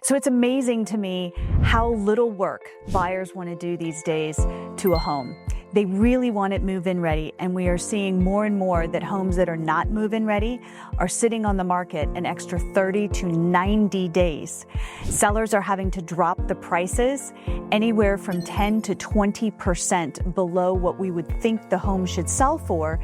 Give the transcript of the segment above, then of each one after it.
So it's amazing to me how little work buyers want to do these days to a home. They really want it move-in ready, and we are seeing more and more that homes that are not move-in ready are sitting on the market an extra 30 to 90 days. Sellers are having to drop the prices anywhere from 10 to 20% below what we would think the home should sell for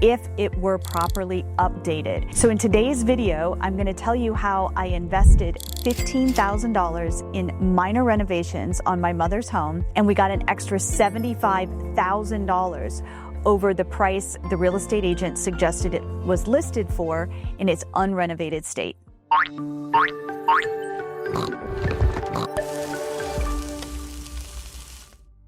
if it were properly updated. So in today's video, I'm going to tell you how I invested $15,000 in minor renovations on my mother's home, and we got an extra $75,000 over the price the real estate agent suggested it was listed for in its unrenovated state.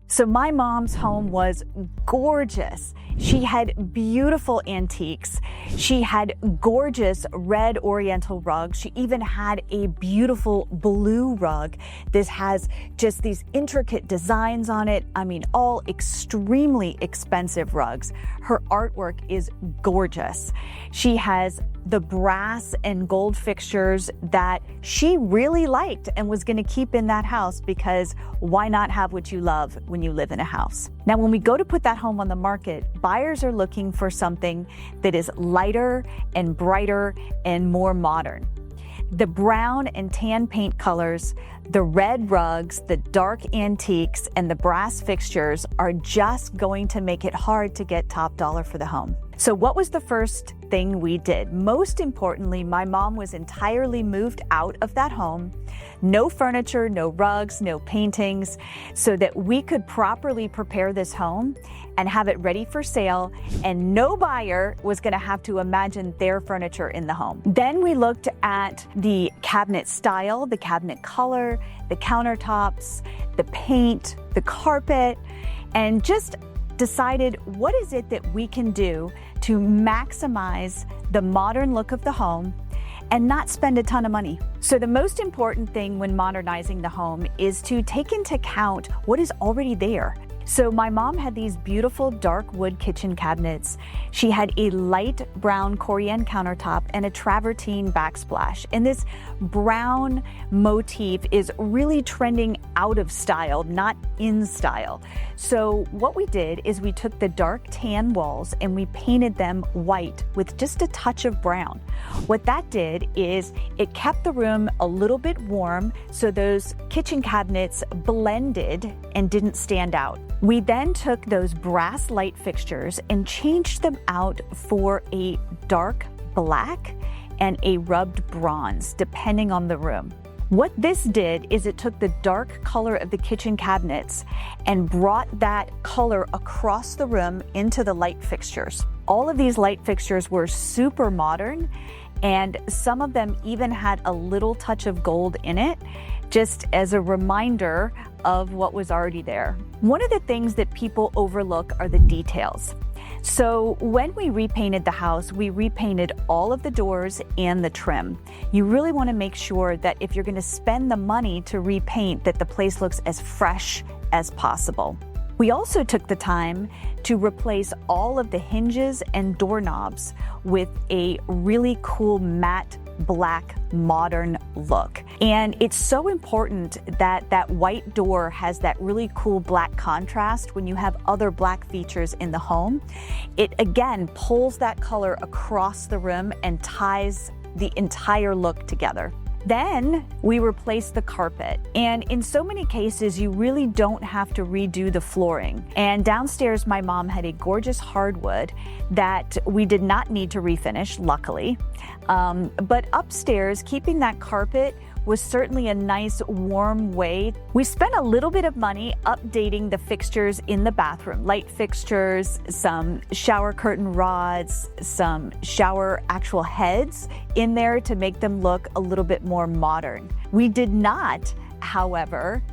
So my mom's home was gorgeous. She had beautiful antiques. She had gorgeous red oriental rugs. She even had a beautiful blue rug. This has just these intricate designs on it. I mean, all extremely expensive rugs. Her artwork is gorgeous. She has the brass and gold fixtures that she really liked and was going to keep in that house, because why not have what you love when you live in a house? Now, when we go to put that home on the market, buyers are looking for something that is lighter and brighter and more modern. The brown and tan paint colors, the red rugs, the dark antiques, and the brass fixtures are just going to make it hard to get top dollar for the home. So what was the first thing we did? Most importantly, my mom was entirely moved out of that home. No furniture, no rugs, no paintings, so that we could properly prepare this home and have it ready for sale, and no buyer was going to have to imagine their furniture in the home. Then we looked at the cabinet style, the cabinet color, the countertops, the paint, the carpet, and just decided what is it that we can do to maximize the modern look of the home and not spend a ton of money. So the most important thing when modernizing the home is to take into account what is already there. So my mom had these beautiful dark wood kitchen cabinets. She had a light brown Corian countertop and a travertine backsplash. And this brown motif is really trending out of style, not in style. So what we did is we took the dark tan walls and we painted them white with just a touch of brown. What that did is it kept the room a little bit warm, so those kitchen cabinets blended and didn't stand out. We then took those brass light fixtures and changed them out for a dark black and a rubbed bronze, depending on the room. What this did is it took the dark color of the kitchen cabinets and brought that color across the room into the light fixtures. All of these light fixtures were super modern, and some of them even had a little touch of gold in it, just as a reminder of what was already there. One of the things that people overlook are the details. So when we repainted the house, we repainted all of the doors and the trim. You really want to make sure that if you're going to spend the money to repaint, that the place looks as fresh as possible. We also took the time to replace all of the hinges and doorknobs with a really cool matte black modern look. And it's so important that that white door has that really cool black contrast when you have other black features in the home. It again pulls that color across the room and ties the entire look together. Then we replaced the carpet, and in so many cases you really don't have to redo the flooring. And downstairs my mom had a gorgeous hardwood that we did not need to refinish, luckily. But upstairs, keeping that carpet was certainly a nice warm way. We spent a little bit of money updating the fixtures in the bathroom, light fixtures, some shower curtain rods, some shower actual heads in there to make them look a little bit more modern. We did not, however,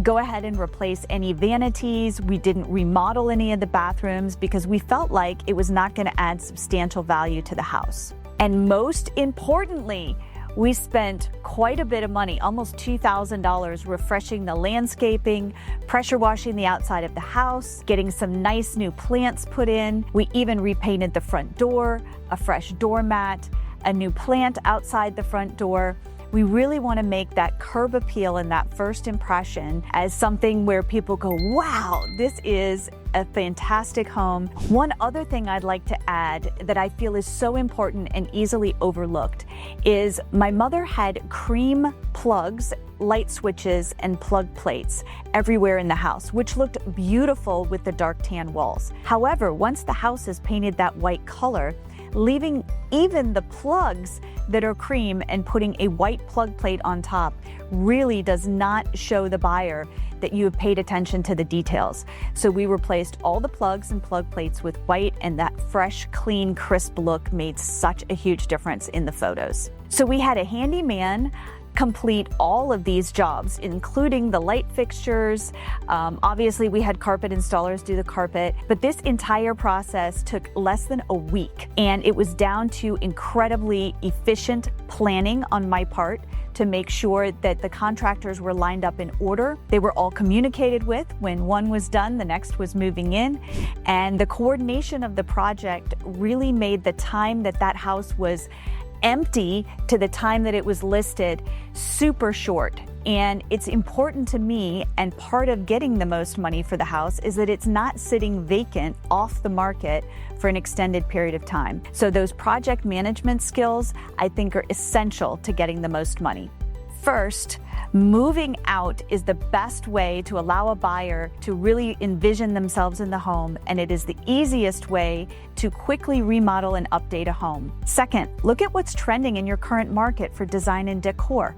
go ahead and replace any vanities. We didn't remodel any of the bathrooms because we felt like it was not going to add substantial value to the house. And most importantly, we spent quite a bit of money, almost $2,000, refreshing the landscaping, pressure washing the outside of the house, getting some nice new plants put in. We even repainted the front door, a fresh doormat, a new plant outside the front door. We really want to make that curb appeal and that first impression as something where people go, wow, this is a fantastic home. One other thing I'd like to add that I feel is so important and easily overlooked is my mother had cream plugs, light switches, and plug plates everywhere in the house, which looked beautiful with the dark tan walls. However, once the house is painted that white color, leaving even the plugs that are cream and putting a white plug plate on top really does not show the buyer that you have paid attention to the details. So we replaced all the plugs and plug plates with white, and that fresh, clean, crisp look made such a huge difference in the photos. So we had a handyman complete all of these jobs, including the light fixtures. Obviously, we had carpet installers do the carpet, but this entire process took less than a week, and it was down to incredibly efficient planning on my part to make sure that the contractors were lined up in order. They were all communicated with. When one was done, the next was moving in, and the coordination of the project really made the time that that house was empty to the time that it was listed super short. And it's important to me, and part of getting the most money for the house is that it's not sitting vacant off the market for an extended period of time. So those project management skills, I think, are essential to getting the most money. First, moving out is the best way to allow a buyer to really envision themselves in the home, and it is the easiest way to quickly remodel and update a home. Second, look at what's trending in your current market for design and decor.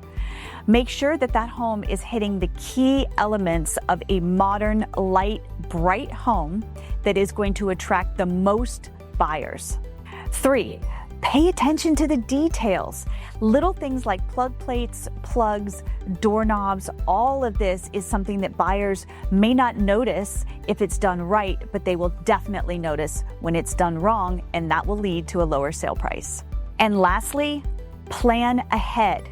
Make sure that that home is hitting the key elements of a modern, light, bright home that is going to attract the most buyers. 3, pay attention to the details. Little things like plug plates, plugs, doorknobs, all of this is something that buyers may not notice if it's done right, but they will definitely notice when it's done wrong, and that will lead to a lower sale price. And lastly, plan ahead.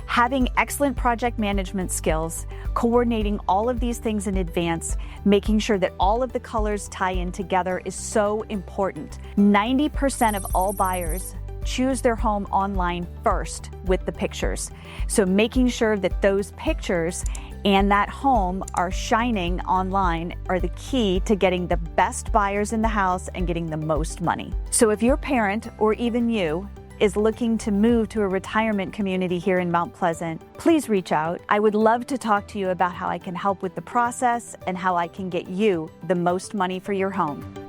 Having excellent project management skills, coordinating all of these things in advance, making sure that all of the colors tie in together is so important. 90% of all buyers choose their home online first with the pictures. So making sure that those pictures and that home are shining online are the key to getting the best buyers in the house and getting the most money. So if your parent, or even you, is looking to move to a retirement community here in Mount Pleasant, please reach out. I would love to talk to you about how I can help with the process and how I can get you the most money for your home.